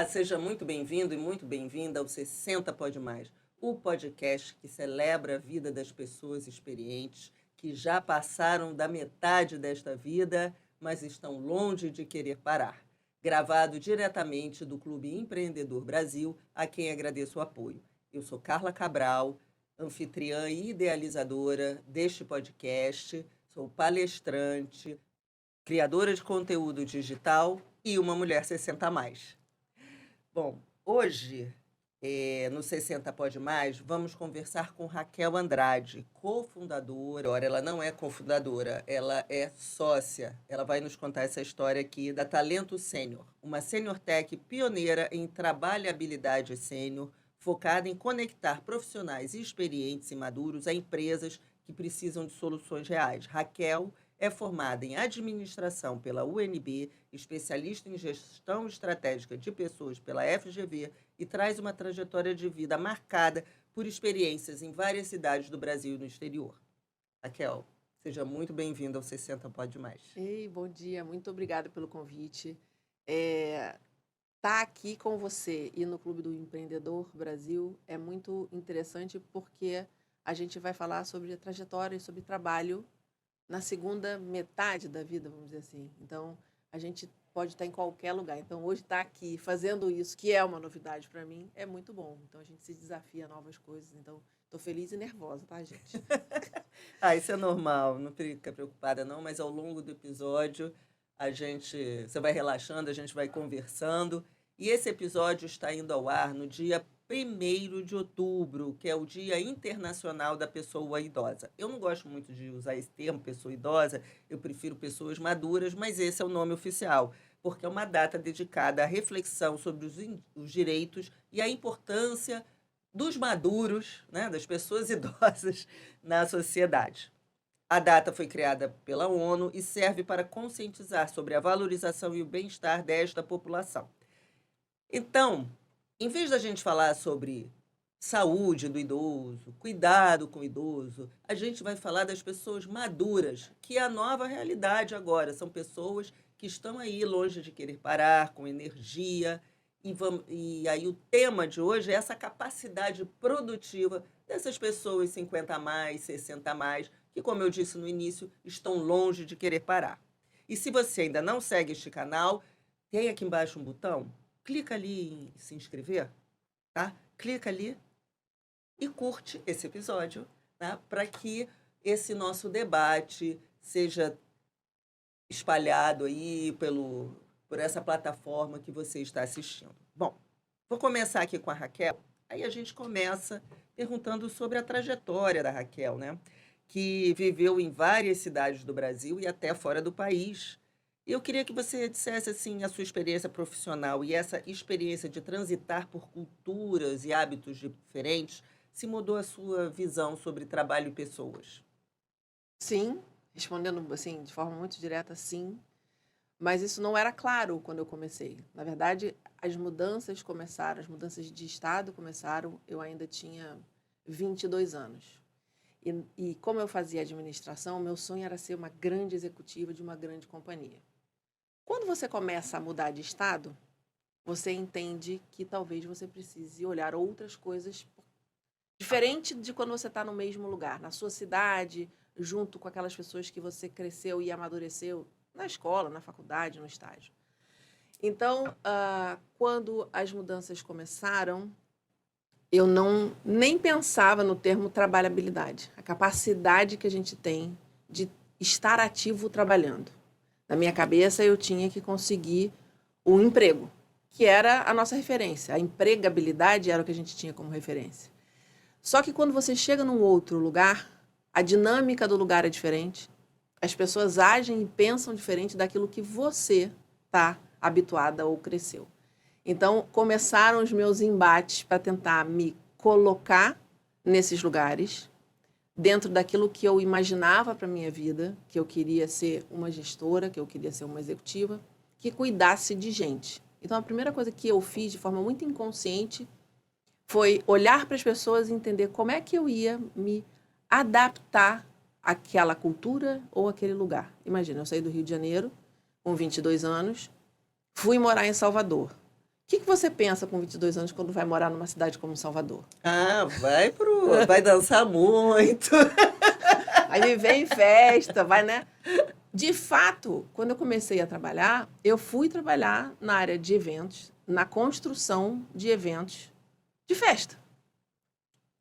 seja muito bem-vindo e muito bem-vinda ao 60 Pode Mais, o podcast que celebra a vida das pessoas experientes que já passaram da metade desta vida, mas estão longe de querer parar. Gravado diretamente do Clube Empreendedor Brasil, a quem agradeço o apoio. Eu sou Carla Cabral, anfitriã e idealizadora deste podcast, sou palestrante, criadora de conteúdo digital e uma mulher 60+. Bom, hoje, no 60 Pode Mais, vamos conversar com Raquel Andrade, cofundadora. Ela não é cofundadora, ela é sócia. Ela vai nos contar essa história aqui da Talento Sênior, uma sênior tech pioneira em trabalhabilidade sênior, focada em conectar profissionais experientes e maduros a empresas que precisam de soluções reais. Raquel é formada em administração pela UNB, especialista em gestão estratégica de pessoas pela FGV e traz uma trajetória de vida marcada por experiências em várias cidades do Brasil e no exterior. Raquel, seja muito bem-vinda ao 60 Pode Mais. Ei, bom dia, muito obrigada pelo convite. Tá aqui com você e no Clube do Empreendedor Brasil é muito interessante porque a gente vai falar sobre a trajetória e sobre trabalho na segunda metade da vida, vamos dizer assim. Então, a gente pode estar em qualquer lugar. Então, hoje estar aqui fazendo isso, que é uma novidade para mim, é muito bom. Então, a gente se desafia a novas coisas. Então, estou feliz e nervosa, tá, gente? Isso é normal, não fica preocupada não, mas ao longo do episódio você vai relaxando, a gente vai conversando. E esse episódio está indo ao ar no dia 1º de outubro, que é o Dia Internacional da Pessoa Idosa. Eu não gosto muito de usar esse termo, pessoa idosa, eu prefiro pessoas maduras, mas esse é o nome oficial, porque é uma data dedicada à reflexão sobre os direitos e a importância dos maduros, né, das pessoas idosas na sociedade. A data foi criada pela ONU e serve para conscientizar sobre a valorização e o bem-estar desta população. Então, em vez da gente falar sobre saúde do idoso, cuidado com o idoso, a gente vai falar das pessoas maduras, que é a nova realidade agora. São pessoas que estão aí longe de querer parar, com energia. E aí o tema de hoje é essa capacidade produtiva dessas pessoas 50+, 60+, que, como eu disse no início, estão longe de querer parar. E se você ainda não segue este canal, tem aqui embaixo um botão, clica ali em se inscrever, tá? Clica ali e curte esse episódio, né? Para que esse nosso debate seja espalhado aí por essa plataforma que você está assistindo. Bom, vou começar aqui com a Raquel. Aí a gente começa perguntando sobre a trajetória da Raquel, né? Que viveu em várias cidades do Brasil e até fora do país. Eu queria que você dissesse assim a sua experiência profissional e essa experiência de transitar por culturas e hábitos diferentes, se mudou a sua visão sobre trabalho e pessoas. Sim, respondendo assim, de forma muito direta, sim. Mas isso não era claro quando eu comecei. Na verdade, as mudanças de estado começaram, eu ainda tinha 22 anos. E como eu fazia administração, meu sonho era ser uma grande executiva de uma grande companhia. Quando você começa a mudar de estado, você entende que talvez você precise olhar outras coisas diferente de quando você está no mesmo lugar, na sua cidade, junto com aquelas pessoas que você cresceu e amadureceu na escola, na faculdade, no estágio. Então, quando as mudanças começaram, eu nem pensava no termo trabalhabilidade, a capacidade que a gente tem de estar ativo trabalhando. Na minha cabeça, eu tinha que conseguir um emprego, que era a nossa referência. A empregabilidade era o que a gente tinha como referência. Só que quando você chega num outro lugar, a dinâmica do lugar é diferente, as pessoas agem e pensam diferente daquilo que você está habituada ou cresceu. Então, começaram os meus embates para tentar me colocar nesses lugares, dentro daquilo que eu imaginava para a minha vida, que eu queria ser uma gestora, que eu queria ser uma executiva, que cuidasse de gente. Então, a primeira coisa que eu fiz de forma muito inconsciente foi olhar para as pessoas e entender como é que eu ia me adaptar àquela cultura ou àquele lugar. Imagina, eu saí do Rio de Janeiro com 22 anos, fui morar em Salvador. que você pensa com 22 anos quando vai morar numa cidade como Salvador? Ah, vai dançar muito. Vai viver em festa, vai, né? De fato, quando eu comecei a trabalhar, eu fui trabalhar na área de eventos, na construção de eventos de festa.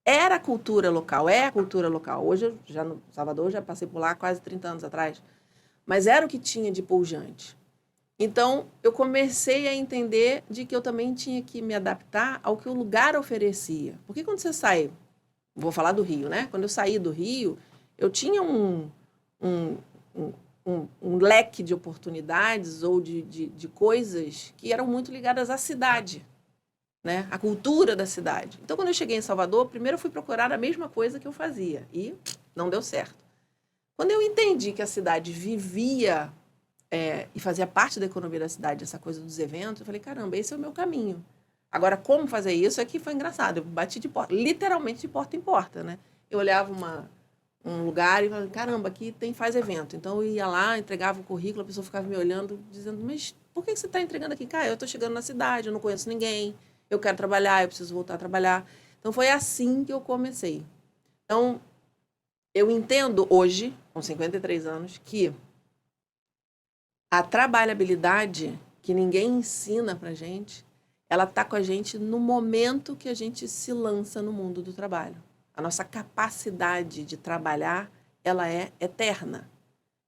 Era a cultura local, é a cultura local. Hoje, já no Salvador, já passei por lá quase 30 anos atrás. Mas era o que tinha de pujante. Então, eu comecei a entender de que eu também tinha que me adaptar ao que o lugar oferecia. Porque quando você sai, vou falar do Rio, né? Quando eu saí do Rio, eu tinha um leque de oportunidades ou de coisas que eram muito ligadas à cidade, né? À cultura da cidade. Então, quando eu cheguei em Salvador, primeiro eu fui procurar a mesma coisa que eu fazia e não deu certo. Quando eu entendi que a cidade vivia e fazia parte da economia da cidade, essa coisa dos eventos, eu falei, caramba, esse é o meu caminho. Agora, como fazer isso é que foi engraçado. Eu bati de porta, literalmente de porta em porta, né? Eu olhava um lugar e falava, caramba, aqui faz evento. Então, eu ia lá, entregava o currículo, a pessoa ficava me olhando, dizendo, mas por que você está entregando aqui? Cara, eu estou chegando na cidade, eu não conheço ninguém, eu quero trabalhar, eu preciso voltar a trabalhar. Então, foi assim que eu comecei. Então, eu entendo hoje, com 53 anos, que a trabalhabilidade que ninguém ensina pra gente, ela tá com a gente no momento que a gente se lança no mundo do trabalho. A nossa capacidade de trabalhar, ela é eterna,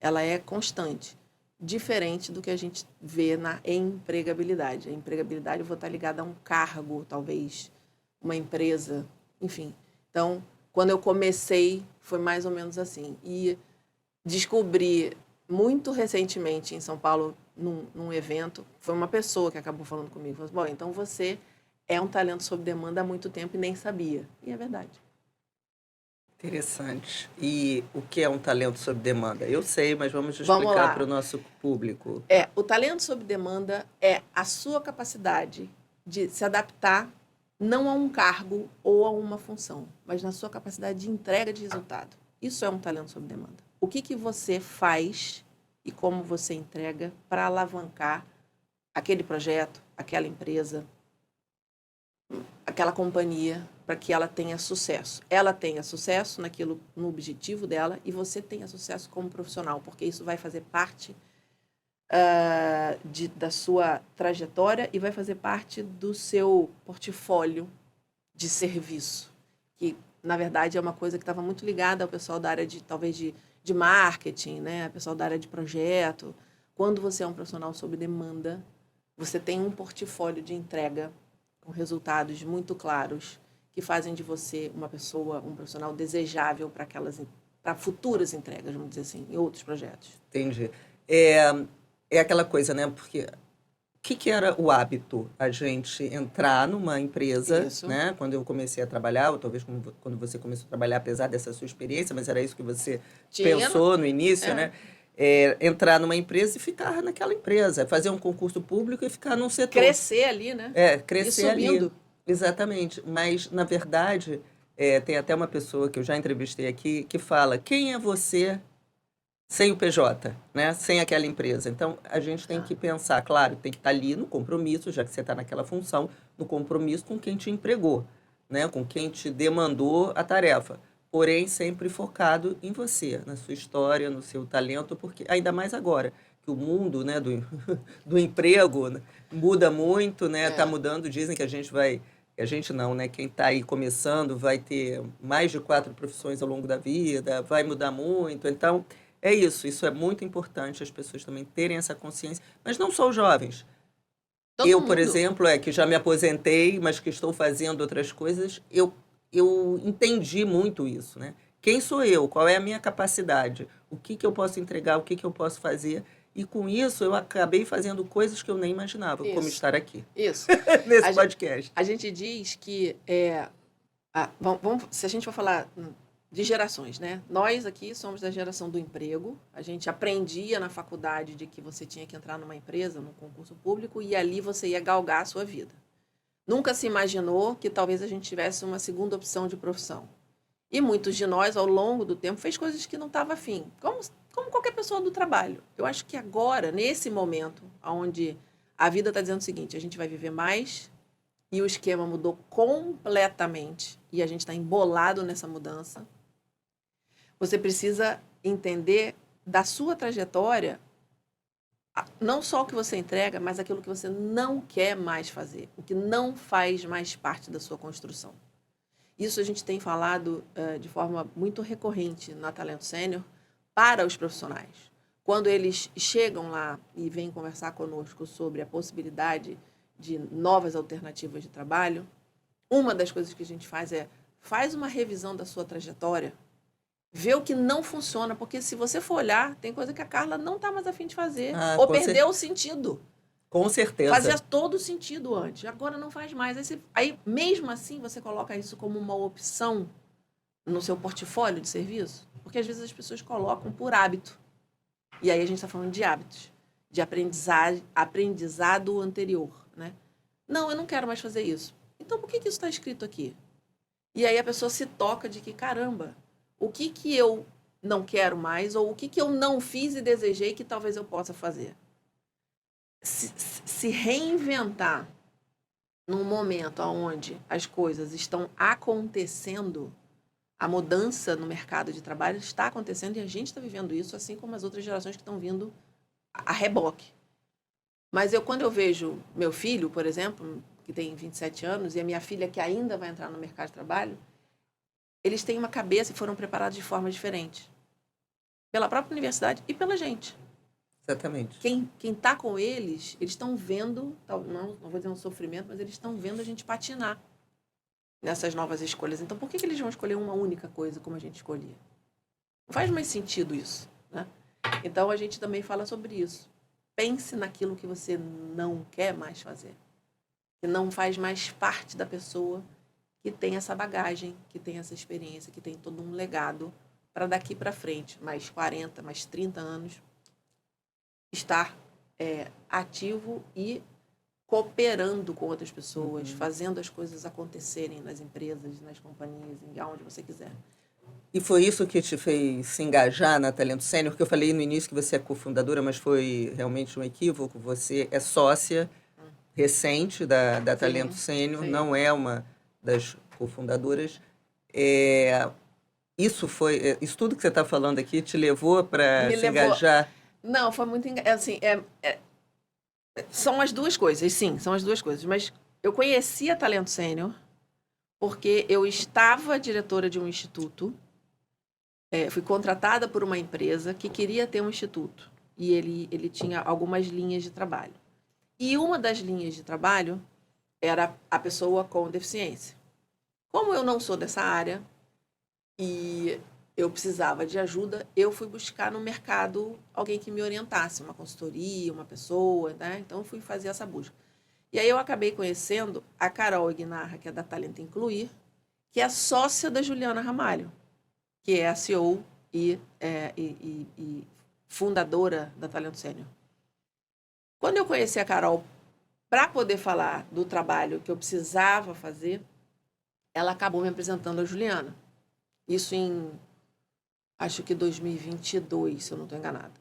ela é constante, diferente do que a gente vê na empregabilidade. A empregabilidade eu vou estar ligada a um cargo, talvez, uma empresa, enfim. Então, quando eu comecei, foi mais ou menos assim. E descobri muito recentemente em São Paulo, num evento, foi uma pessoa que acabou falando comigo. Falou, bom, então você é um talento sob demanda há muito tempo e nem sabia. E é verdade. Interessante. E o que é um talento sob demanda? Eu sei, mas vamos Vamos explicar lá. para o nosso público. O talento sob demanda é a sua capacidade de se adaptar não a um cargo ou a uma função, mas na sua capacidade de entrega de resultado. Isso é um talento sob demanda. O que você faz e como você entrega para alavancar aquele projeto, aquela empresa, aquela companhia, para que ela tenha sucesso. Ela tenha sucesso no objetivo dela e você tenha sucesso como profissional, porque isso vai fazer parte da sua trajetória e vai fazer parte do seu portfólio de serviço, que, na verdade, é uma coisa que estava muito ligada ao pessoal da área talvez de marketing, né? O pessoal da área de projeto. Quando você é um profissional sob demanda, você tem um portfólio de entrega com resultados muito claros que fazem de você um profissional desejável para futuras entregas, vamos dizer assim, em outros projetos. Entendi. É aquela coisa, né? Porque o que era o hábito? A gente entrar numa empresa, Isso. né? Quando eu comecei a trabalhar, ou talvez quando você começou a trabalhar, apesar dessa sua experiência, mas era isso que você pensou no início, né? Entrar numa empresa e ficar naquela empresa, fazer um concurso público e ficar num setor. Crescer ali, né? Crescer e subindo. ali. Exatamente. Mas, na verdade, tem até uma pessoa que eu já entrevistei aqui que fala, quem é você sem o PJ, né? Sem aquela empresa. Então, a gente tem que pensar, claro, tem que estar ali no compromisso, já que você está naquela função, no compromisso com quem te empregou, né? Com quem te demandou a tarefa. Porém, sempre focado em você, na sua história, no seu talento, porque ainda mais agora, que o mundo, né, do emprego, né, muda muito, né? Está mudando, dizem que a gente vai... A gente não, né? Quem está aí começando vai ter mais de 4 profissões ao longo da vida, vai mudar muito. Então, é isso é muito importante as pessoas também terem essa consciência, mas não só os jovens. Eu, por exemplo, que já me aposentei, mas que estou fazendo outras coisas, eu entendi muito isso, né? Quem sou eu? Qual é a minha capacidade? O que eu posso entregar? O que eu posso fazer? E com isso eu acabei fazendo coisas que eu nem imaginava, como estar aqui. Isso. Nesse podcast. A gente diz que se a gente for falar de gerações, né? Nós aqui somos da geração do emprego. A gente aprendia na faculdade de que você tinha que entrar numa empresa, num concurso público, e ali você ia galgar a sua vida. Nunca se imaginou que talvez a gente tivesse uma segunda opção de profissão. E muitos de nós, ao longo do tempo, fez coisas que não estava afim. Como qualquer pessoa do trabalho. Eu acho que agora, nesse momento, onde a vida está dizendo o seguinte, a gente vai viver mais e o esquema mudou completamente e a gente está embolado nessa mudança. Você precisa entender da sua trajetória não só o que você entrega, mas aquilo que você não quer mais fazer, o que não faz mais parte da sua construção. Isso a gente tem falado de forma muito recorrente na Talento Sênior para os profissionais. Quando eles chegam lá e vêm conversar conosco sobre a possibilidade de novas alternativas de trabalho, uma das coisas que a gente faz uma revisão da sua trajetória, vê o que não funciona, porque se você for olhar, tem coisa que a Carla não está mais a fim de fazer, ou perdeu o sentido. Com certeza. Fazia todo sentido antes, agora não faz mais. Aí, mesmo assim, você coloca isso como uma opção no seu portfólio de serviço, porque às vezes as pessoas colocam por hábito. E aí a gente está falando de hábitos, de aprendizado anterior, né? Não, eu não quero mais fazer isso. Então, por que isso está escrito aqui? E aí a pessoa se toca de que, caramba, o que eu não quero mais, ou o que eu não fiz e desejei que talvez eu possa fazer. Se reinventar num momento onde as coisas estão acontecendo, a mudança no mercado de trabalho está acontecendo e a gente está vivendo isso, assim como as outras gerações que estão vindo a reboque. Mas quando eu vejo meu filho, por exemplo, que tem 27 anos, e a minha filha que ainda vai entrar no mercado de trabalho, eles têm uma cabeça e foram preparados de forma diferente. Pela própria universidade e pela gente. Exatamente. Quem está com eles estão vendo, não vou dizer um sofrimento, mas eles estão vendo a gente patinar nessas novas escolhas. Então, por que eles vão escolher uma única coisa como a gente escolhia? Não faz mais sentido isso, né? Então, a gente também fala sobre isso. Pense naquilo que você não quer mais fazer. Que não faz mais parte da pessoa que tem essa bagagem, que tem essa experiência, que tem todo um legado para daqui para frente, mais 40, mais 30 anos, estar ativo e cooperando com outras pessoas, fazendo as coisas acontecerem nas empresas, nas companhias, onde você quiser. E foi isso que te fez se engajar na Talento Sênior, porque eu falei no início que você é cofundadora, mas foi realmente um equívoco. Você é sócia recente da Talento Sênior, não é uma das cofundadoras. Isso tudo que você está falando aqui te levou para se engajar? Não, foi muito assim, são as duas coisas, sim, são as duas coisas. Mas eu conheci a Talento Sênior porque eu estava diretora de um instituto, fui contratada por uma empresa que queria ter um instituto e ele tinha algumas linhas de trabalho. E uma das linhas de trabalho era a pessoa com deficiência. Como eu não sou dessa área e eu precisava de ajuda, eu fui buscar no mercado alguém que me orientasse, uma consultoria, uma pessoa, né? Então, eu fui fazer essa busca. E aí eu acabei conhecendo a Carol Ignarra, que é da Talento Incluir, que é sócia da Juliana Ramalho, que é a CEO e fundadora da Talento Sênior. Quando eu conheci a Carol para poder falar do trabalho que eu precisava fazer, ela acabou me apresentando a Juliana. Isso em, acho que 2022, se eu não estou enganada.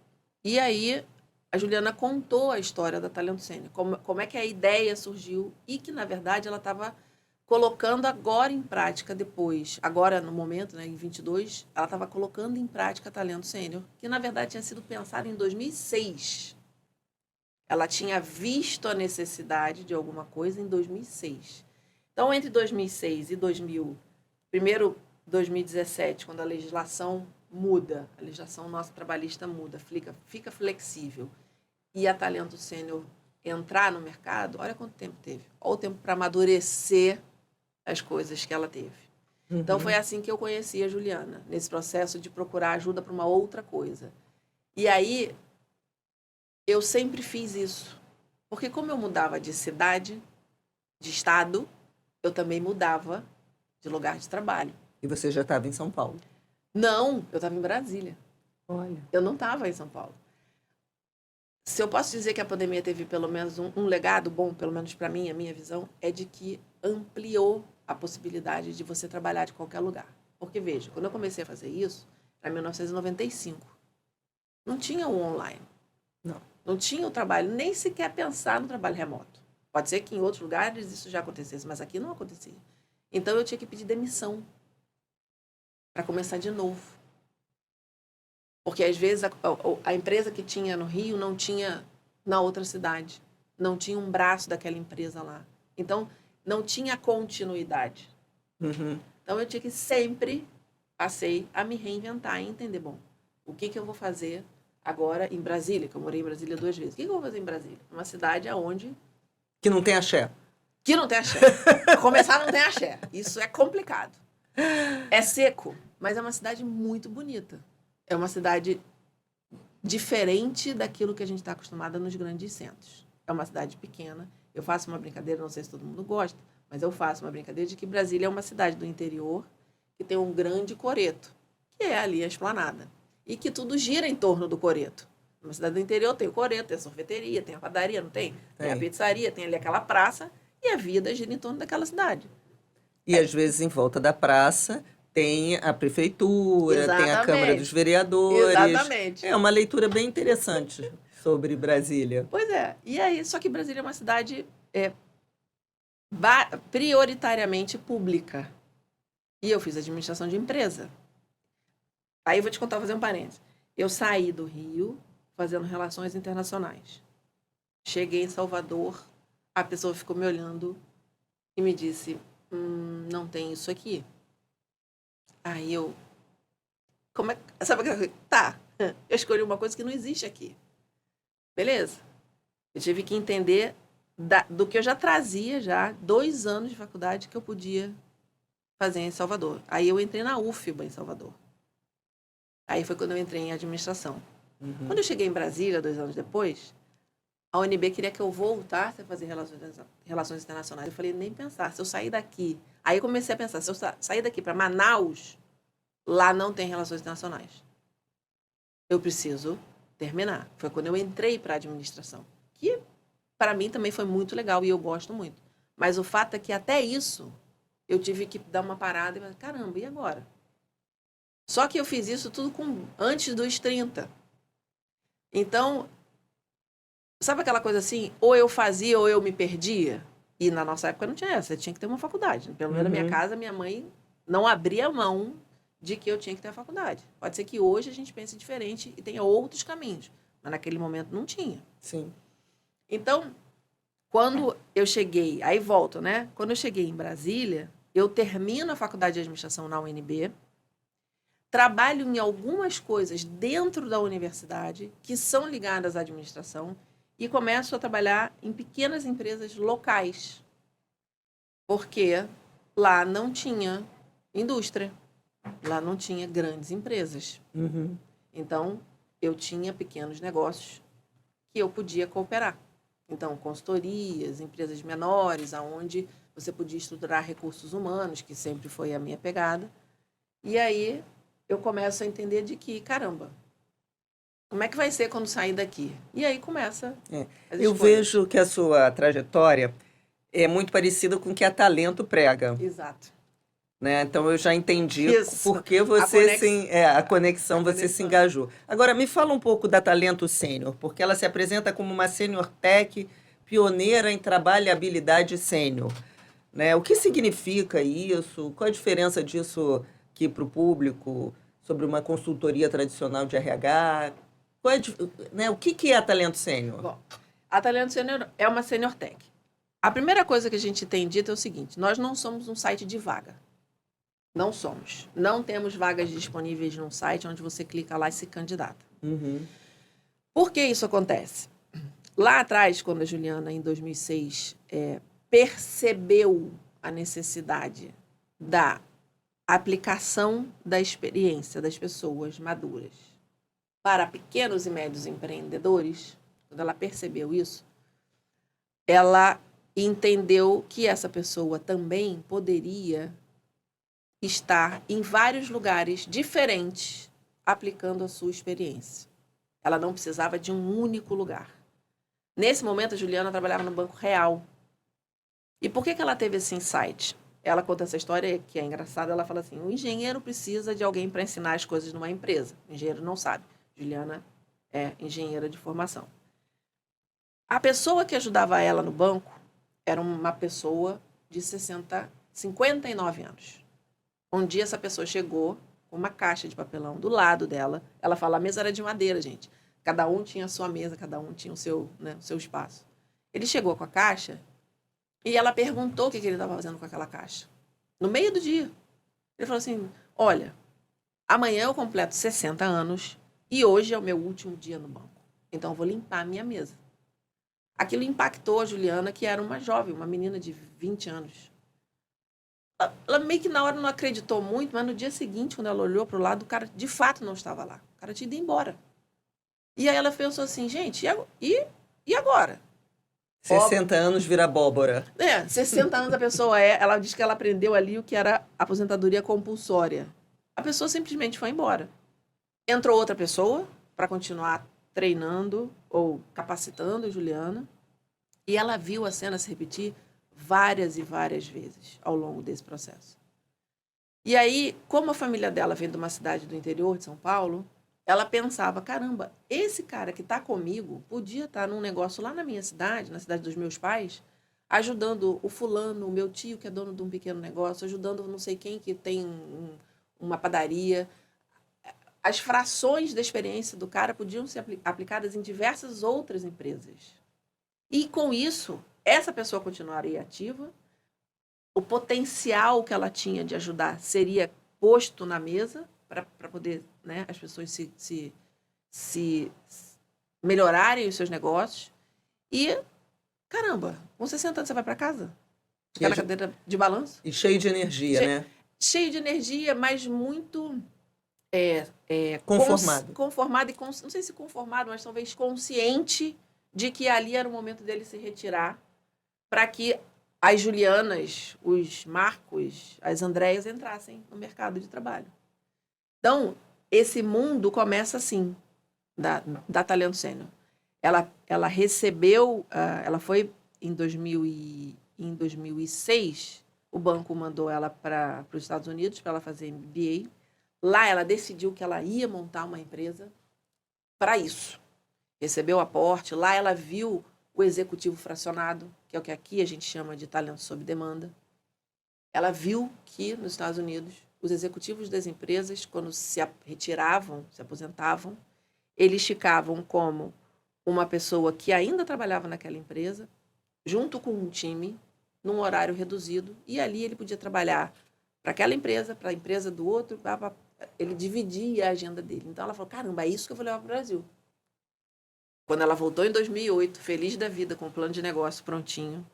E aí, a Juliana contou a história da Talento Sênior, como é que a ideia surgiu e que, na verdade, ela estava colocando agora em prática depois. Agora, no momento, né, em 22, ela estava colocando em prática a Talento Sênior, que, na verdade, tinha sido pensada em 2006. Ela tinha visto a necessidade de alguma coisa em 2006. Então, entre 2006 e primeiro 2017, quando a legislação muda, a legislação nossa trabalhista muda, fica flexível, e a Talento Sênior entrar no mercado, olha quanto tempo teve. Olha o tempo para amadurecer as coisas que ela teve. Então, foi assim que eu conheci a Juliana, nesse processo de procurar ajuda para uma outra coisa. E aí, eu sempre fiz isso. Porque como eu mudava de cidade, de estado, eu também mudava de lugar de trabalho. E você já estava em São Paulo? Não, eu estava em Brasília. Olha. Eu não estava em São Paulo. Se eu posso dizer que a pandemia teve pelo menos um legado bom, pelo menos para mim, a minha visão, é de que ampliou a possibilidade de você trabalhar de qualquer lugar. Porque, veja, quando eu comecei a fazer isso, era 1995. Não tinha o online. Não. Não tinha o trabalho, nem sequer pensar no trabalho remoto. Pode ser que em outros lugares isso já acontecesse, mas aqui não acontecia. Então, eu tinha que pedir demissão para começar de novo. Porque, às vezes, a empresa que tinha no Rio não tinha na outra cidade. Não tinha um braço daquela empresa lá. Então, não tinha continuidade. Uhum. Então, eu tinha que sempre passei a me reinventar e entender, bom, o que eu vou fazer agora em Brasília, que eu morei em Brasília 2 vezes. O que eu vou fazer em Brasília? Uma cidade onde... Que não tem axé. Que não tem axé. Começar não tem axé. Isso é complicado. É seco, mas é uma cidade muito bonita. É uma cidade diferente daquilo que a gente está acostumada nos grandes centros. É uma cidade pequena. Eu faço uma brincadeira, não sei se todo mundo gosta, mas eu faço uma brincadeira de que Brasília é uma cidade do interior que tem um grande coreto, que é ali a Esplanada. E que tudo gira em torno do coreto. Uma cidade do interior tem o coreto, tem a sorveteria, tem a padaria, não tem? Tem a pizzaria, tem ali aquela praça, e a vida gira em torno daquela cidade. E, às vezes, em volta da praça, tem a prefeitura, tem a Câmara dos Vereadores. Exatamente. É uma leitura bem interessante sobre Brasília. Pois é. E aí, só que Brasília é uma cidade prioritariamente pública. E eu fiz administração de empresa. Aí eu vou te contar, vou fazer um parênteses. Eu saí do Rio fazendo relações internacionais. Cheguei em Salvador, a pessoa ficou me olhando e me disse, não tem isso aqui. Aí eu... Sabe o que... Tá, eu escolhi uma coisa que não existe aqui. Beleza. Eu tive que entender do que eu já trazia, 2 anos de faculdade que eu podia fazer em Salvador. Aí eu entrei na UFBA em Salvador. Aí foi quando eu entrei em administração. Uhum. Quando eu cheguei em Brasília, 2 anos depois, a UNB queria que eu voltasse a fazer relações internacionais. Eu falei, nem pensar. Se eu sair daqui... Aí eu comecei a pensar, se eu sair daqui para Manaus, lá não tem relações internacionais. Eu preciso terminar. Foi quando eu entrei para a administração. Que, para mim, também foi muito legal e eu gosto muito. Mas o fato é que até isso, eu tive que dar uma parada e falar, caramba, e agora? Só que eu fiz isso tudo antes dos 30. Então, sabe aquela coisa assim? Ou eu fazia ou eu me perdia? E na nossa época não tinha essa. Tinha que ter uma faculdade. Pelo menos na minha casa, minha mãe não abria mão de que eu tinha que ter a faculdade. Pode ser que hoje a gente pense diferente e tenha outros caminhos. Mas naquele momento não tinha. Sim. Então, quando eu cheguei... Aí volto, né? Quando eu cheguei em Brasília, eu termino a faculdade de administração na UNB, trabalho em algumas coisas dentro da universidade que são ligadas à administração e começo a trabalhar em pequenas empresas locais, porque lá não tinha indústria, lá não tinha grandes empresas. Uhum. Então, eu tinha pequenos negócios que eu podia cooperar. Então, consultorias, empresas menores, aonde você podia estruturar recursos humanos, que sempre foi a minha pegada. E aí eu começo a entender de que, caramba, como é que vai ser quando sair daqui? E aí começa as Eu escolhas. vejo que a sua trajetória é muito parecida com o que a Talento prega. Exato. Né? Então, eu já entendi Isso. por que você a conexão você se engajou. Agora, me fala um pouco da Talento Sênior, porque ela se apresenta como uma sênior tech pioneira em trabalhabilidade sênior. Né? O que significa isso? Qual a diferença disso aqui para o público sobre uma consultoria tradicional de RH? O que é a Talento Sênior? Bom, a Talento Sênior é uma sênior tech. A primeira coisa que a gente tem dito é o seguinte, nós não somos um site de vaga. Não somos. Não temos vagas disponíveis num site onde você clica lá e se candidata. Uhum. Por que isso acontece? Lá atrás, quando a Juliana, em 2006, percebeu a necessidade da aplicação da experiência das pessoas maduras para pequenos e médios empreendedores, quando ela percebeu isso, ela entendeu que essa pessoa também poderia estar em vários lugares diferentes aplicando a sua experiência. Ela não precisava de um único lugar. Nesse momento, a Juliana trabalhava no Banco Real. E por que ela teve esse insight? Ela conta essa história que é engraçada. Ela fala assim, o engenheiro precisa de alguém para ensinar as coisas numa empresa. O engenheiro não sabe. Juliana é engenheira de formação. A pessoa que ajudava ela no banco era uma pessoa de 59 anos. Um dia essa pessoa chegou com uma caixa de papelão do lado dela. Ela fala, a mesa era de madeira, gente. Cada um tinha a sua mesa, cada um tinha o seu espaço. Ele chegou com a caixa e ela perguntou o que ele estava fazendo com aquela caixa. No meio do dia. Ele falou assim, olha, amanhã eu completo 60 anos e hoje é o meu último dia no banco. Então eu vou limpar a minha mesa. Aquilo impactou a Juliana, que era uma jovem, uma menina de 20 anos. Ela meio que na hora não acreditou muito, mas no dia seguinte, quando ela olhou para o lado, o cara de fato não estava lá. O cara tinha ido embora. E aí ela pensou assim, gente, e agora? 60 anos vira abóbora. 60 anos a pessoa ela diz que ela aprendeu ali o que era aposentadoria compulsória. A pessoa simplesmente foi embora. Entrou outra pessoa para continuar treinando ou capacitando a Juliana. E ela viu a cena se repetir várias e várias vezes ao longo desse processo. E aí, como a família dela vem de uma cidade do interior de São Paulo, ela pensava, caramba, esse cara que está comigo podia estar num negócio lá na minha cidade, na cidade dos meus pais, ajudando o fulano, o meu tio que é dono de um pequeno negócio, ajudando não sei quem que tem uma padaria. As frações da experiência do cara podiam ser aplicadas em diversas outras empresas. E com isso, essa pessoa continuaria ativa, o potencial que ela tinha de ajudar seria posto na mesa para poder, né, as pessoas se melhorarem os seus negócios. E, caramba, com 60 anos você vai para casa? Ficar na cadeira de balanço? E cheio de energia, né? Cheio de energia, mas muito... conformado. Conformado e, não sei se conformado, mas talvez consciente de que ali era o momento dele se retirar para que as Julianas, os Marcos, as Andréias entrassem no mercado de trabalho. Então, esse mundo começa assim, da Talento Sênior. Ela recebeu, ela foi em 2006, o banco mandou ela para os Estados Unidos para ela fazer MBA. Lá ela decidiu que ela ia montar uma empresa para isso. Recebeu aporte, lá ela viu o executivo fracionado, que é o que aqui a gente chama de talento sob demanda. Ela viu que nos Estados Unidos os executivos das empresas, quando se retiravam, se aposentavam, eles ficavam como uma pessoa que ainda trabalhava naquela empresa, junto com um time, num horário reduzido, e ali ele podia trabalhar para aquela empresa, para a empresa do outro, ele dividia a agenda dele. Então ela falou, caramba, é isso que eu vou levar para o Brasil. Quando ela voltou em 2008, feliz da vida, com o plano de negócio prontinho,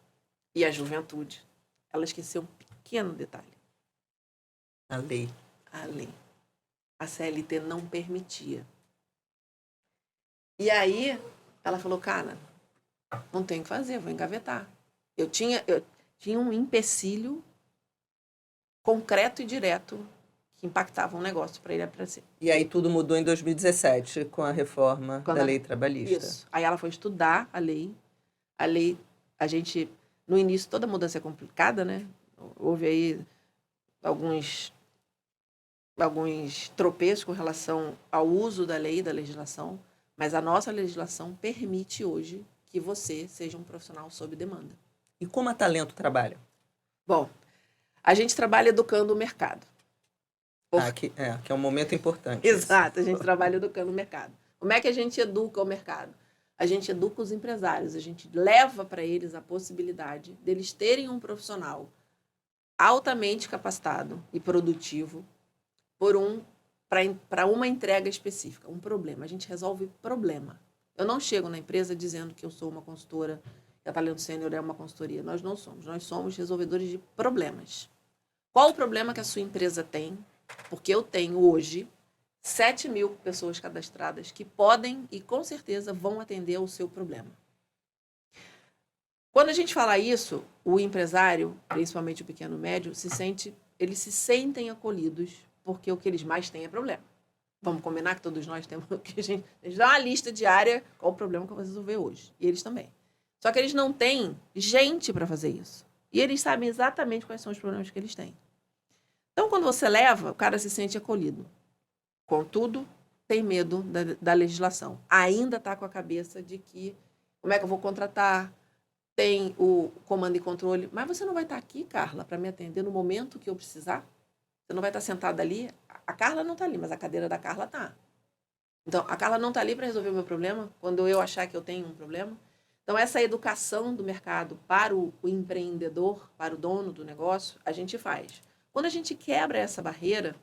e a juventude, ela esqueceu um pequeno detalhe. A lei. A lei. A CLT não permitia. E aí, ela falou, cara, não tenho o que fazer, vou engavetar. Eu tinha um empecilho concreto e direto que impactava um negócio para ele aparecer. E aí tudo mudou em 2017, com a reforma da lei trabalhista. Isso. Aí ela foi estudar a lei. A lei, a gente, no início, toda mudança é complicada, né? Houve aí alguns tropeços com relação ao uso da lei e da legislação, mas a nossa legislação permite hoje que você seja um profissional sob demanda. E como a Talento trabalha? Bom, a gente trabalha educando o mercado. Que é um momento importante. Exato, a gente trabalha educando o mercado. Como é que a gente educa o mercado? A gente educa os empresários, a gente leva para eles a possibilidade deles terem um profissional altamente capacitado e produtivo para uma entrega específica, um problema. A gente resolve problema. Eu não chego na empresa dizendo que eu sou uma consultora, que a Talento Sênior é uma consultoria. Nós não somos. Nós somos resolvedores de problemas. Qual o problema que a sua empresa tem? Porque eu tenho hoje 7.000 pessoas cadastradas que podem e com certeza vão atender ao seu problema. Quando a gente fala isso, o empresário, principalmente o pequeno e médio, eles se sentem acolhidos, porque o que eles mais têm é problema. Vamos combinar que todos nós temos que a gente dá uma lista diária qual o problema que eu vou resolver hoje. E eles também. Só que eles não têm gente para fazer isso. E eles sabem exatamente quais são os problemas que eles têm. Então, quando você leva, o cara se sente acolhido. Contudo, tem medo da legislação. Ainda está com a cabeça de que Como é que eu vou contratar? Tem o comando e controle. Mas você não vai estar aqui, Carla, para me atender no momento que eu precisar? Você não vai estar sentada ali? A Carla não está ali, mas a cadeira da Carla está. Então, a Carla não está ali para resolver o meu problema quando eu achar que eu tenho um problema. Então, essa educação do mercado para o empreendedor, para o dono do negócio, a gente faz. Quando a gente quebra essa barreira,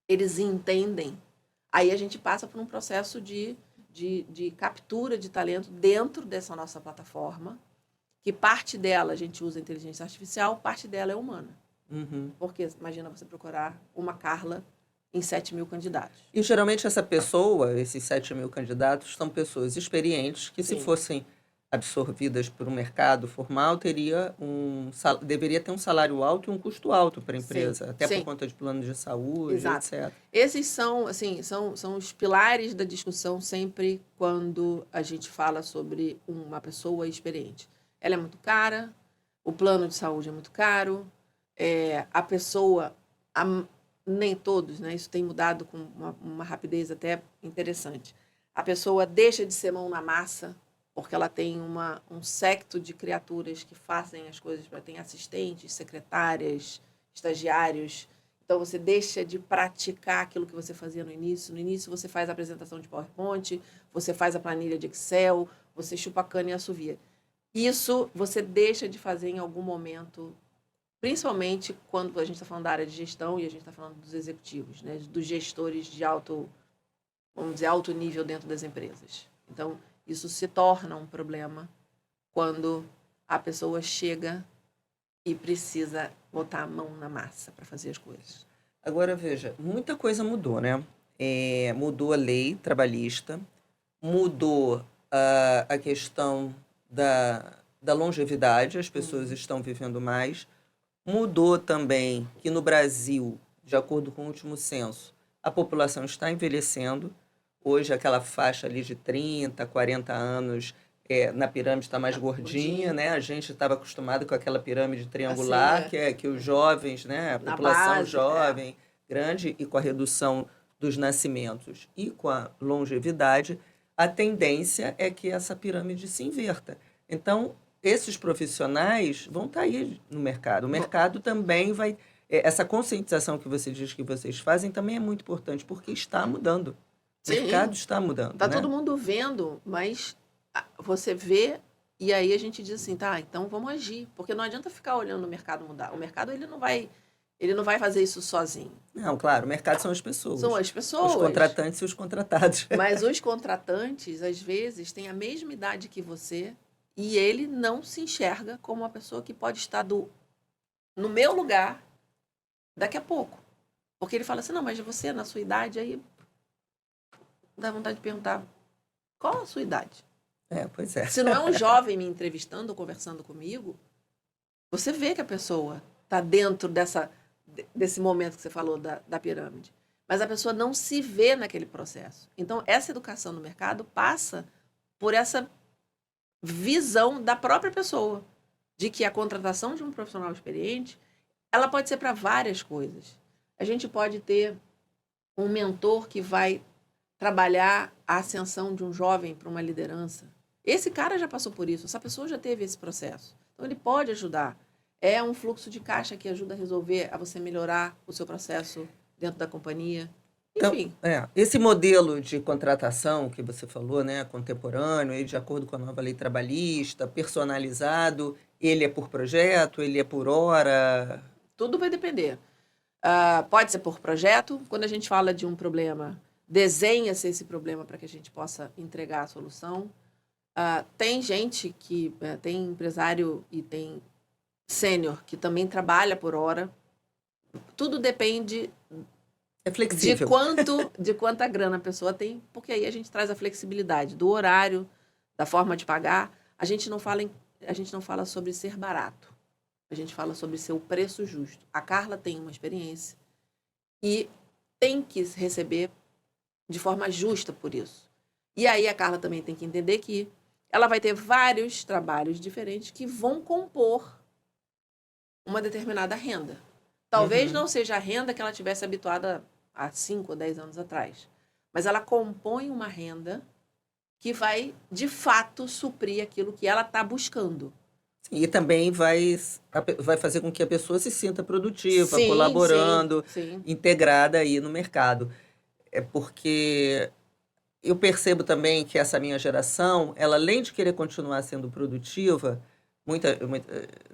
eles entendem. Aí a gente passa por um processo de captura de talento dentro dessa nossa plataforma, que parte dela a gente usa inteligência artificial, parte dela é humana. Uhum. Porque imagina você procurar uma Carla em 7.000 candidatos. E geralmente essa pessoa, esses 7.000 candidatos, são pessoas experientes que, se Sim. fossem absorvidas por um mercado formal, deveria ter um salário alto e um custo alto para a empresa, até por conta de plano de saúde, Exato. etc. Esses são, assim, são os pilares da discussão sempre quando a gente fala sobre uma pessoa experiente. Ela é muito cara, o plano de saúde é muito caro, a pessoa, nem todos, né? Isso tem mudado com uma rapidez até interessante. A pessoa deixa de ser mão na massa, porque ela tem um séquito de criaturas que fazem as coisas, tem assistentes, secretárias, estagiários. Então, você deixa de praticar aquilo que você fazia no início. No início, você faz a apresentação de PowerPoint, você faz a planilha de Excel, você chupa a cana e assovia. Isso você deixa de fazer em algum momento, principalmente quando a gente está falando da área de gestão e a gente está falando dos executivos, né? Dos gestores de alto nível dentro das empresas. Então, isso se torna um problema quando a pessoa chega e precisa botar a mão na massa para fazer as coisas. Agora, veja, muita coisa mudou, né? Mudou a lei trabalhista, mudou a questão da longevidade, as pessoas estão vivendo mais. Mudou também que no Brasil, de acordo com o último censo, a população está envelhecendo. Hoje, aquela faixa ali de 30, 40 anos na pirâmide está mais gordinha, né? A gente estava acostumado com aquela pirâmide triangular, Assim, que os jovens, né? A na população base, jovem, grande, e com a redução dos nascimentos e com a longevidade, a tendência é que essa pirâmide se inverta. Então, esses profissionais vão estar aí no mercado. O mercado também vai... Essa conscientização que você diz que vocês fazem também é muito importante, porque está mudando. O mercado está mudando, Tá né? todo mundo vendo, mas você vê e aí a gente diz assim, tá, então vamos agir. Porque não adianta ficar olhando o mercado mudar. O mercado, ele não vai fazer isso sozinho. Não, claro, o mercado são as pessoas. São as pessoas. Os contratantes e os contratados. Mas os contratantes, às vezes, têm a mesma idade que você e ele não se enxerga como uma pessoa que pode estar no meu lugar daqui a pouco. Porque ele fala assim, não, mas você, na sua idade, aí dá vontade de perguntar, qual a sua idade? Pois é. Se não é um jovem me entrevistando ou conversando comigo, você vê que a pessoa está dentro desse momento que você falou da pirâmide. Mas a pessoa não se vê naquele processo. Então, essa educação no mercado passa por essa visão da própria pessoa, de que a contratação de um profissional experiente, ela pode ser para várias coisas. A gente pode ter um mentor que vai trabalhar a ascensão de um jovem para uma liderança. Esse cara já passou por isso, essa pessoa já teve esse processo. Então, ele pode ajudar. É um fluxo de caixa que ajuda a resolver, a você melhorar o seu processo dentro da companhia. Enfim. Então, esse modelo de contratação que você falou, né, contemporâneo, de acordo com a nova lei trabalhista, personalizado, ele é por projeto, ele é por hora? Tudo vai depender. Pode ser por projeto. Quando a gente fala de um problema, desenha-se esse problema para que a gente possa entregar a solução. Tem gente que tem empresário e tem sênior que também trabalha por hora. Tudo depende de quanta grana a pessoa tem, porque aí a gente traz a flexibilidade do horário, da forma de pagar. A gente não fala sobre ser barato. A gente fala sobre ser o preço justo. A Carla tem uma experiência e tem que receber de forma justa por isso. E aí a Carla também tem que entender que ela vai ter vários trabalhos diferentes que vão compor uma determinada renda. Talvez não seja a renda que ela tivesse habituada há 5 ou 10 anos atrás, mas ela compõe uma renda que vai, de fato, suprir aquilo que ela está buscando. E também vai fazer com que a pessoa se sinta produtiva, Sim, sim, colaborando, sim. integrada aí no mercado. É porque eu percebo também que essa minha geração, ela além de querer continuar sendo produtiva,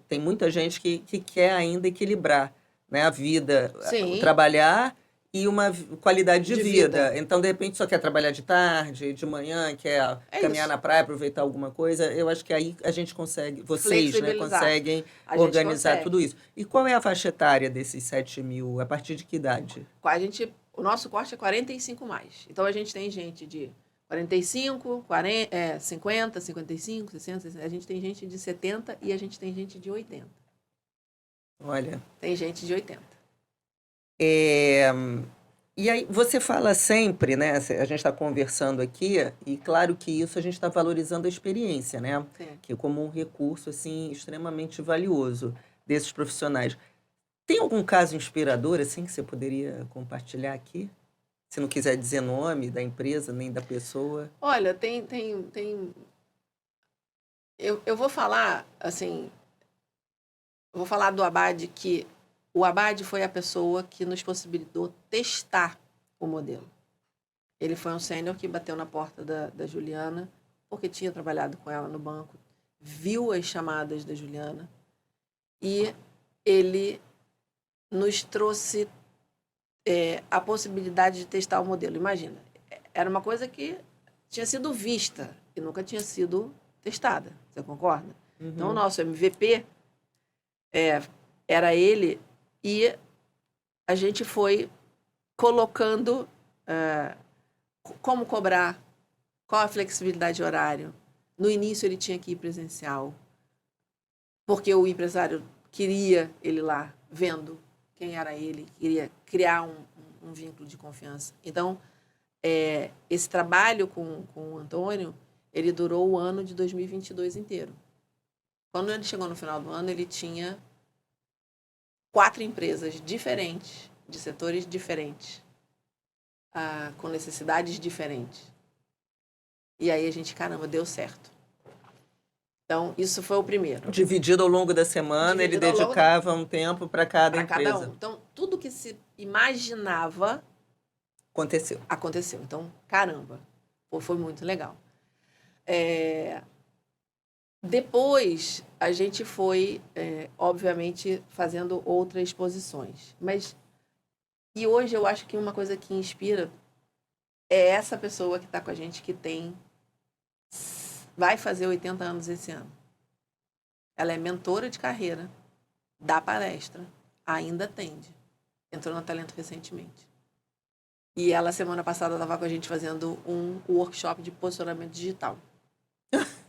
tem muita gente que quer ainda equilibrar, né, a vida, o Sim, trabalhar e uma qualidade de de vida. vida. Então, de repente, só quer trabalhar de tarde, de manhã, quer É caminhar isso. na praia, aproveitar alguma coisa. Eu acho que aí a gente consegue, vocês, né, Flexibilizar. conseguem A gente organizar tudo consegue. isso. E qual é a faixa etária desses 7.000? A partir de que idade? O nosso corte é 45 mais. Então a gente tem gente de 45, 40, 50, 55, 60, 60. A gente tem gente de 70 e a gente tem gente de 80. Olha. Tem gente de 80. É, e aí você fala sempre, né? A gente está conversando aqui, e claro que isso a gente está valorizando a experiência, né? Sim. Que é como um recurso assim extremamente valioso desses profissionais. Tem algum caso inspirador assim que você poderia compartilhar aqui? Se não quiser dizer nome da empresa nem da pessoa. Olha, tem. Eu vou falar, assim, eu vou falar do Abad, que o Abad foi a pessoa que nos possibilitou testar o modelo. Ele foi um sênior que bateu na porta da Juliana, porque tinha trabalhado com ela no banco, viu as chamadas da Juliana e ele nos trouxe a possibilidade de testar o modelo. Imagina, era uma coisa que tinha sido vista e nunca tinha sido testada. Você concorda? Então, o Uhum. nosso MVP era ele e a gente foi colocando como cobrar, qual a flexibilidade de horário. No início ele tinha que ir presencial, porque o empresário queria ele lá, vendo quem era ele, queria criar um vínculo de confiança. Então, esse trabalho com o Antônio, ele durou o ano de 2022 inteiro. Quando ele chegou no final do ano, ele tinha 4 empresas diferentes, de setores diferentes, com necessidades diferentes. E aí a gente, caramba, deu certo. Então, isso foi o primeiro. Dividido ao longo da semana, ele Dividido ao longo dedicava um tempo para cada para cada um. empresa. Então, tudo que se imaginava Aconteceu. aconteceu. Então, caramba, foi muito legal. Depois, a gente foi, obviamente, fazendo outras exposições. E hoje eu acho que uma coisa que inspira é essa pessoa que está com a gente, que vai fazer 80 anos esse ano. Ela é mentora de carreira, dá palestra, ainda atende. Entrou na Talento recentemente. E ela, semana passada, estava com a gente fazendo um workshop de posicionamento digital.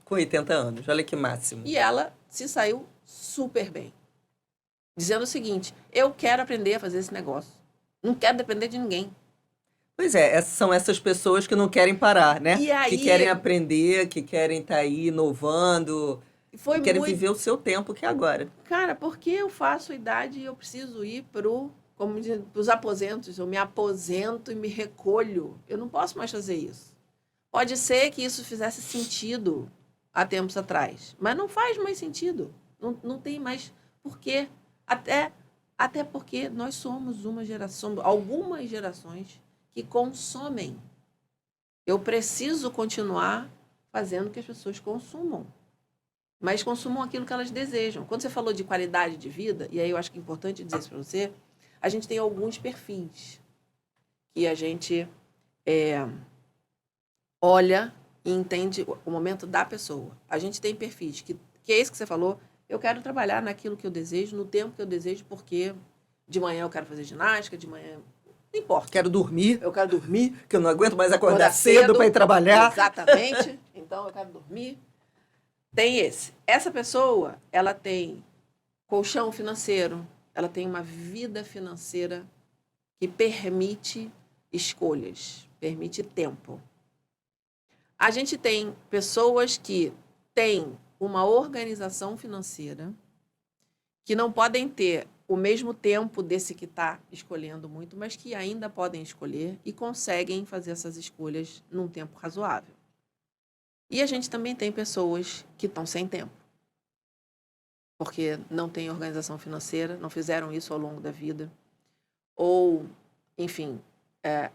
Com 80 anos, olha que máximo. E ela se saiu super bem. Dizendo o seguinte, eu quero aprender a fazer esse negócio. Não quero depender de ninguém. Pois é, são essas pessoas que não querem parar, né? E Que aí, querem aprender, que querem estar aí inovando, foi que querem muito... viver o seu tempo que é agora. Cara, porque eu faço idade e eu preciso ir para os aposentos? Eu me aposento e me recolho. Eu não posso mais fazer isso. Pode ser que isso fizesse sentido há tempos atrás, mas não faz mais sentido. Não tem mais porquê. Até porque nós somos uma geração, algumas gerações que consomem. Eu preciso continuar fazendo que as pessoas consumam, mas consumam aquilo que elas desejam. Quando você falou de qualidade de vida, e aí eu acho que é importante dizer isso para você, a gente tem alguns perfis que a gente olha e entende o momento da pessoa. A gente tem perfis que é isso que você falou, eu quero trabalhar naquilo que eu desejo, no tempo que eu desejo, porque de manhã eu quero fazer ginástica, de manhã... Não importa. Quero dormir, Eu quero dormir. que eu não aguento mais acordar cedo para ir trabalhar. Exatamente. Então, eu quero dormir. Tem esse. Essa pessoa, ela tem colchão financeiro, ela tem uma vida financeira que permite escolhas, permite tempo. A gente tem pessoas que têm uma organização financeira que não podem ter o mesmo tempo desse que está escolhendo muito, mas que ainda podem escolher e conseguem fazer essas escolhas num tempo razoável. E a gente também tem pessoas que estão sem tempo, porque não têm organização financeira, não fizeram isso ao longo da vida, ou, enfim,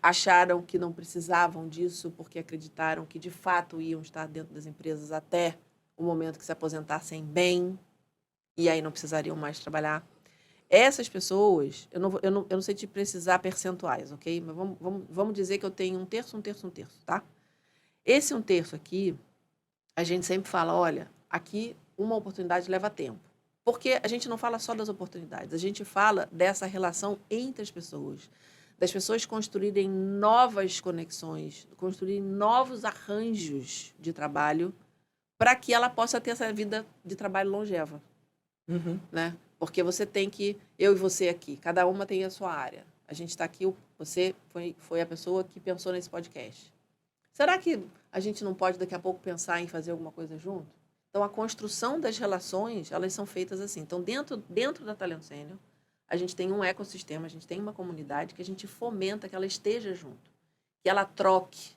acharam que não precisavam disso porque acreditaram que, de fato, iam estar dentro das empresas até o momento que se aposentassem bem, e aí não precisariam mais trabalhar. Essas pessoas, eu não sei te precisar percentuais, ok? Mas vamos dizer que eu tenho 1/3, 1/3, 1/3, tá? Esse 1/3 aqui, a gente sempre fala, olha, aqui uma oportunidade leva tempo. Porque a gente não fala só das oportunidades, a gente fala dessa relação entre as pessoas, das pessoas construírem novas conexões, construírem novos arranjos de trabalho para que ela possa ter essa vida de trabalho longeva, né? Porque você tem que, eu e você aqui, cada uma tem a sua área. A gente está aqui, você foi a pessoa que pensou nesse podcast. Será que a gente não pode daqui a pouco pensar em fazer alguma coisa junto? Então, a construção das relações, elas são feitas assim. Então, dentro da Talento Sênior, a gente tem um ecossistema, a gente tem uma comunidade que a gente fomenta que ela esteja junto, que ela troque,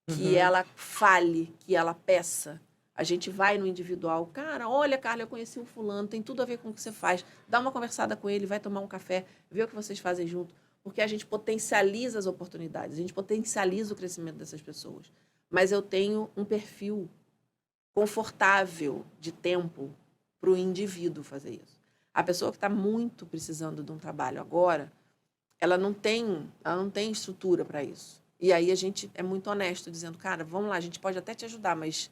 que ela fale, que ela peça. A gente vai no individual. Cara, olha, Carla, eu conheci um fulano, tem tudo a ver com o que você faz. Dá uma conversada com ele, vai tomar um café, vê o que vocês fazem junto. Porque a gente potencializa as oportunidades, a gente potencializa o crescimento dessas pessoas. Mas eu tenho um perfil confortável de tempo para o indivíduo fazer isso. A pessoa que está muito precisando de um trabalho agora, ela não tem estrutura para isso. E aí a gente é muito honesto, dizendo, cara, vamos lá, a gente pode até te ajudar, mas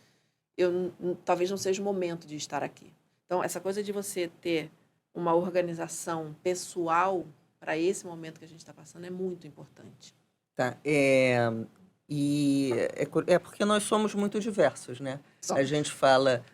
talvez não seja o momento de estar aqui. Então, essa coisa de você ter uma organização pessoal para esse momento que a gente está passando é muito importante. Tá. É porque nós somos muito diversos, né? A gente fala,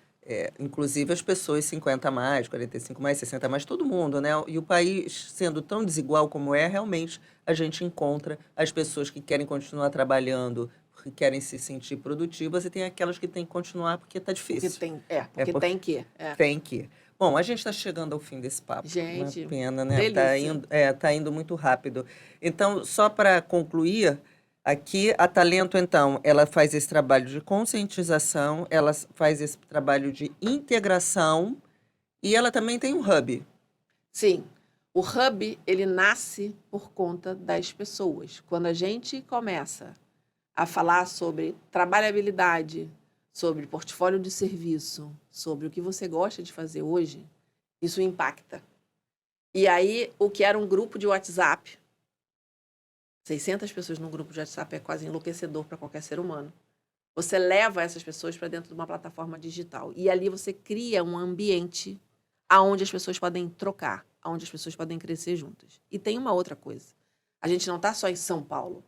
inclusive as pessoas 50 a mais, 45 mais, 60 a mais, todo mundo, né? E o país sendo tão desigual como realmente a gente encontra as pessoas que querem continuar trabalhando, que querem se sentir produtivas, e tem aquelas que têm que continuar porque está difícil. Tem que. Tem que. Bom, a gente está chegando ao fim desse papo. Gente, uma pena, né? delícia. Tá indo muito rápido. Então, só para concluir, aqui a Talento, então, ela faz esse trabalho de conscientização, ela faz esse trabalho de integração e ela também tem um hub. Sim. O hub, ele nasce por conta das pessoas. Quando a gente começa a falar sobre trabalhabilidade, sobre portfólio de serviço, sobre o que você gosta de fazer hoje, isso impacta. E aí, o que era um grupo de WhatsApp, 600 pessoas num grupo de WhatsApp é quase enlouquecedor para qualquer ser humano. Você leva essas pessoas para dentro de uma plataforma digital. E ali você cria um ambiente onde as pessoas podem trocar, onde as pessoas podem crescer juntas. E tem uma outra coisa. A gente não está só em São Paulo.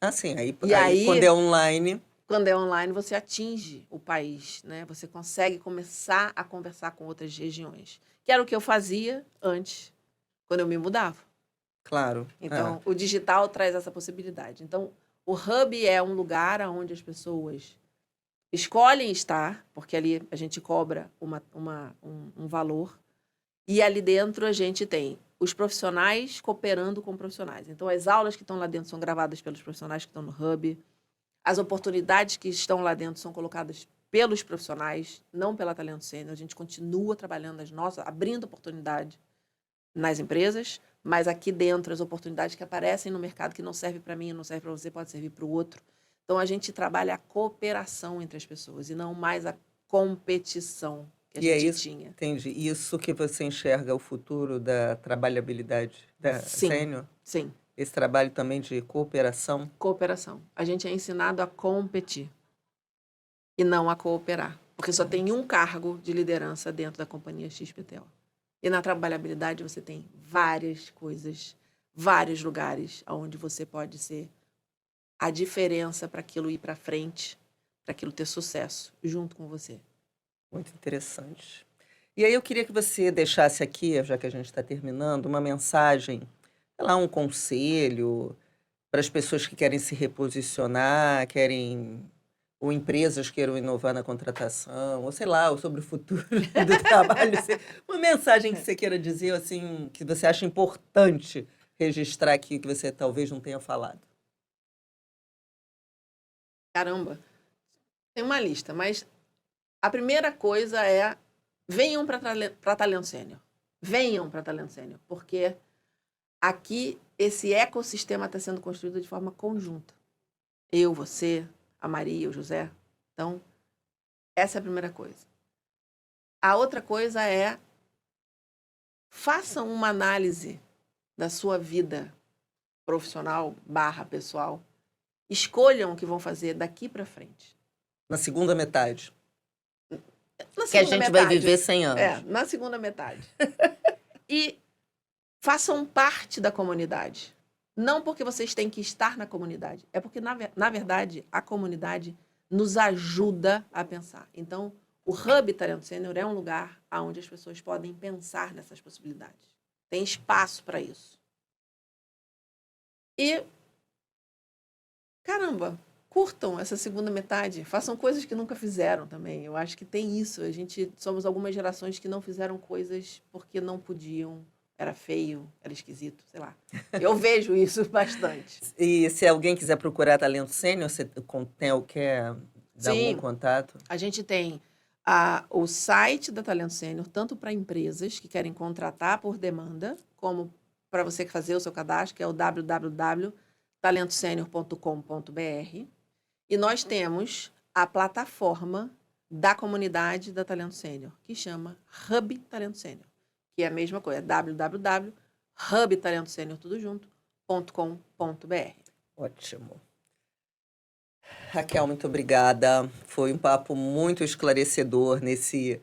Ah, sim. Aí, Quando é online... Quando é online, você atinge o país, né? Você consegue começar a conversar com outras regiões. Que era o que eu fazia antes, quando eu me mudava. Claro. Então, o digital traz essa possibilidade. Então, o hub é um lugar onde as pessoas escolhem estar, porque ali a gente cobra um valor, e ali dentro a gente tem os profissionais cooperando com profissionais. Então, as aulas que estão lá dentro são gravadas pelos profissionais que estão no hub. As oportunidades que estão lá dentro são colocadas pelos profissionais, não pela Talento Sênior. A gente continua trabalhando abrindo oportunidade nas empresas, mas aqui dentro as oportunidades que aparecem no mercado que não servem para mim, não servem para você, pode servir para o outro. Então, a gente trabalha a cooperação entre as pessoas e não mais a competição que a gente tinha. Entendi. Isso que você enxerga o futuro da trabalhabilidade da Sênior? Sim. Esse trabalho também de cooperação? Cooperação. A gente é ensinado a competir e não a cooperar. Porque só tem um cargo de liderança dentro da companhia XPTO. E na trabalhabilidade você tem várias coisas, vários lugares onde você pode ser a diferença para aquilo ir para frente, para aquilo ter sucesso junto com você. Muito interessante. E aí eu queria que você deixasse aqui, já que a gente está terminando, uma mensagem, sei lá, um conselho para as pessoas que querem se reposicionar, ou empresas queiram inovar na contratação, ou sei lá, ou sobre o futuro do trabalho. Uma mensagem que você queira dizer, assim, que você acha importante registrar aqui, que você talvez não tenha falado. Caramba! Tem uma lista, mas a primeira coisa é venham para Talento Sênior. Venham para Talento Sênior, porque aqui esse ecossistema está sendo construído de forma conjunta. Eu, você, a Maria, o José. Então, essa é a primeira coisa. A outra coisa é façam uma análise da sua vida profissional / pessoal. Escolham o que vão fazer daqui para frente. Na segunda metade. Na Que a segunda gente vai metade. viver 100 anos. Na segunda metade. E façam parte da comunidade. Não porque vocês têm que estar na comunidade. É porque, na verdade, a comunidade nos ajuda a pensar. Então, o Hub Talento Sênior é um lugar onde as pessoas podem pensar nessas possibilidades. Tem espaço para isso. E, caramba, curtam essa segunda metade. Façam coisas que nunca fizeram também. Eu acho que tem isso. Somos algumas gerações que não fizeram coisas porque não podiam. Era feio, era esquisito, sei lá. Eu vejo isso bastante. E se alguém quiser procurar Talento Sênior, você quer dar algum contato? A gente tem o site da Talento Sênior, tanto para empresas que querem contratar por demanda, como para você fazer o seu cadastro, que é o www.talentosenior.com.br. E nós temos a plataforma da comunidade da Talento Sênior, que chama Hub Talento Sênior, que é a mesma coisa, www.hubtalentosenior.com.br. Ótimo. Raquel, muito obrigada. Foi um papo muito esclarecedor nesse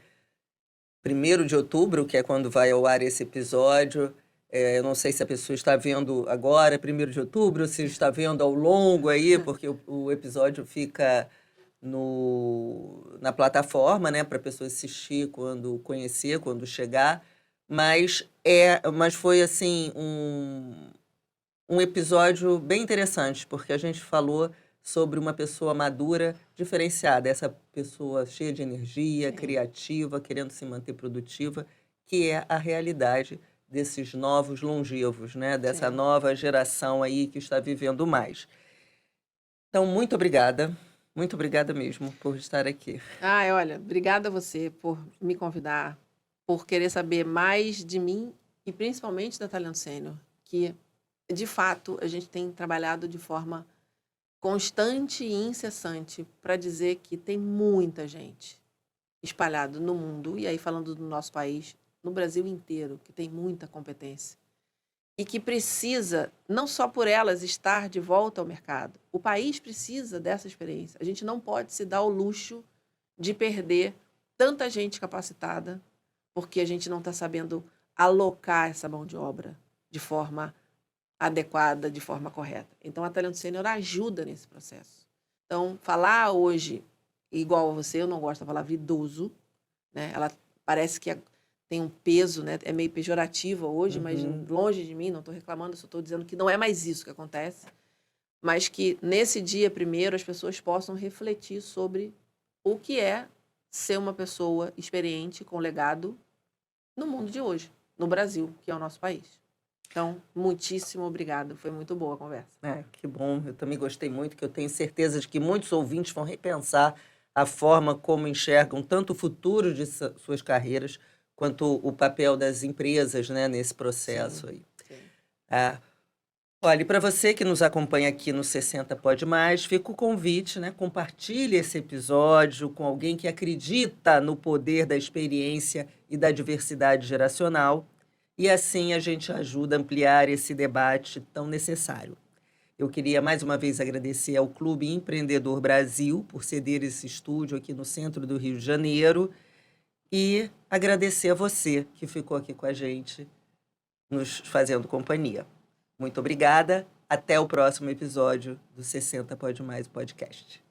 1º de outubro, que é quando vai ao ar esse episódio. Eu não sei se a pessoa está vendo agora, 1º de outubro, se está vendo ao longo aí, porque o episódio fica na plataforma, né, para a pessoa assistir quando chegar. Mas foi assim um episódio bem interessante, porque a gente falou sobre uma pessoa madura, diferenciada, essa pessoa cheia de energia, criativa, querendo se manter produtiva, que é a realidade desses novos longevos, né? Dessa nova geração aí que está vivendo mais. Então, muito obrigada mesmo por estar aqui. Olha, obrigada a você por me convidar, por querer saber mais de mim e principalmente da Talento Sênior, que, de fato, a gente tem trabalhado de forma constante e incessante para dizer que tem muita gente espalhada no mundo, e aí falando do nosso país, no Brasil inteiro, que tem muita competência e que precisa, não só por elas, estar de volta ao mercado. O país precisa dessa experiência. A gente não pode se dar o luxo de perder tanta gente capacitada porque a gente não está sabendo alocar essa mão de obra de forma adequada, de forma correta. Então, a Talento Sênior ajuda nesse processo. Então, falar hoje, igual a você, eu não gosto da palavra idoso, né? Ela parece que tem um peso, né? É meio pejorativa hoje, mas longe de mim, não estou reclamando, só estou dizendo que não é mais isso que acontece, mas que nesse dia primeiro as pessoas possam refletir sobre o que é ser uma pessoa experiente com legado no mundo de hoje, no Brasil, que é o nosso país. Então, muitíssimo obrigado. Foi muito boa a conversa. Que bom. Eu também gostei muito, que eu tenho certeza de que muitos ouvintes vão repensar a forma como enxergam tanto o futuro de suas carreiras, quanto o papel das empresas, né, nesse processo aí. Olha, para você que nos acompanha aqui no 60 Pode Mais, fica o convite, né? Compartilhe esse episódio com alguém que acredita no poder da experiência e da diversidade geracional. E assim a gente ajuda a ampliar esse debate tão necessário. Eu queria mais uma vez agradecer ao Clube Empreendedor Brasil por ceder esse estúdio aqui no centro do Rio de Janeiro e agradecer a você que ficou aqui com a gente, nos fazendo companhia. Muito obrigada. Até o próximo episódio do 60 Pode Mais podcast.